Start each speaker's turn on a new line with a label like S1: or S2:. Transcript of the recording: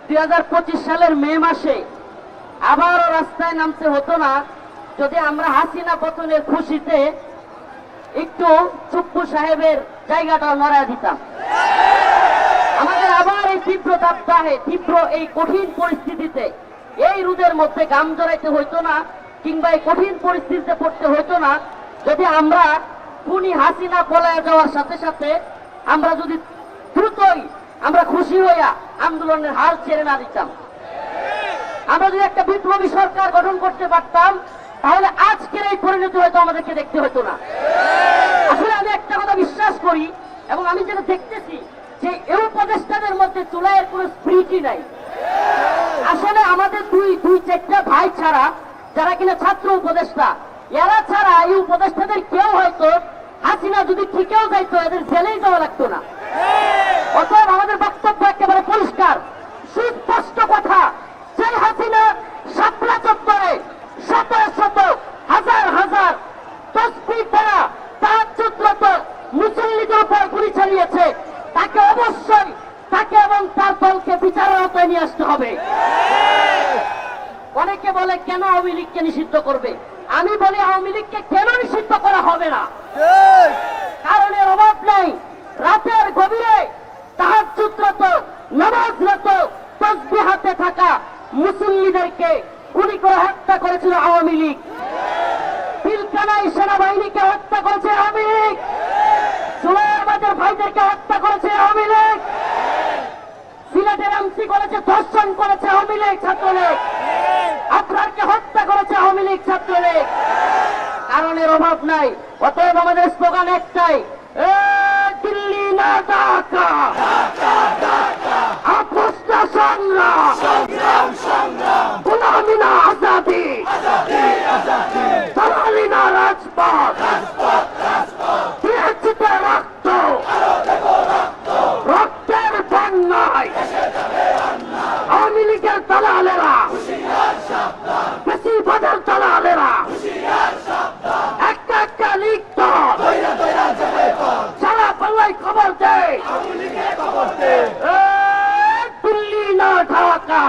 S1: 2025 সালের মে মাসে আবারও রাস্তায় নামতে হতো না যদি আমরা হাসিনা পতনের খুশিতে একটু চুপ্পু সাহেবের জায়গাটা নড়ায় দিতাম। আমাদের আবার এই তীব্র তাপদাহে, তীব্র এই কঠিন পরিস্থিতিতে, এই রোদের মধ্যে গাম জড়াইতে হইতো না, কিংবা এই কঠিন পরিস্থিতিতে পড়তে হইতো না যদি আমরা খুনি হাসিনা পলায় যাওয়ার সাথে সাথে আমরা যদি দ্রুতই আমরা খুশি হইয়া আন্দোলনের হাল ছেড়ে না দিতাম। আমরা যদি একটা বিপ্লবী সরকার গঠন করতে পারতাম তাহলে আজকের এই পরিণতি হয়তো আমাদেরকে দেখতে হতো না। আসলে আমি একটা কথা বিশ্বাস করি, এবং আমি যেটা দেখতেছি যে এই উপদেষ্টাদের মধ্যে চুলাইয়ের কোনো স্পিরিটই নাই। আসলে আমাদের দুই চারটা ভাই ছাড়া, যারা কিনা ছাত্র উপদেষ্টা, এরা ছাড়া এই উপদেষ্টাদের কেউ হয়তো হাসিনা যদি ঠিকেও যাইতো এদের জেলেই যাওয়া লাগতো না। অতএব আমাদের বক্তব্য একেবারে পরিষ্কার, সুস্পষ্ট কথা, যে হাসিনা শাপলা চত্বরে শত শত হাজার হাজার তসবিহ পড়া তাহাজ্জুদরত মুসল্লিদের উপর গুলি চালিয়েছে, তাকে অবশ্যই তাকে এবং তার দলকে বিচারের আওতায় নিয়ে আসতে হবে। অনেকে বলে কেন আওয়ামী লীগকে নিষিদ্ধ করবে, আমি বলি আওয়ামী লীগকে কেন নিষিদ্ধ করা হবে না, কারণ এর অভাব নাই। রাতের গভীরে তাহাজ্জুদরত নামাজরত তসবিহ হাতে থাকা মুসল্লিদেরকে গুলি করে হত্যা করেছিল আওয়ামী লীগ। পিলখানায় সেনাবাহিনীকে হত্যা করেছে আওয়ামী লীগ, জুলাইবাদের ভাইদেরকে হত্যা করেছে আওয়ামী লীগ, সিলেটের এমসি কলেজে ধর্ষণ করেছে আওয়ামী লীগ ছাত্রলীগ, আপনারকে হত্যা করেছে আওয়ামী লীগ ছাত্রলীগ। কারণের অভাব নাই। অতএব আমাদের স্লোগান একটাই, দিল্লি না ঢাকা, আপোষ না সংগ্রাম, গোলামি না আজাদি, দালালি না রাজপথ, দিয়েছিতে রক্ত, রক্তের বন্যায় আওয়ামী লীগের দালালেরা, বেশিরভাগের দালালেরা একটা একটা লীগ দল সারা বাংলায় খবর দেয়, দিল্লি না ঢাকা।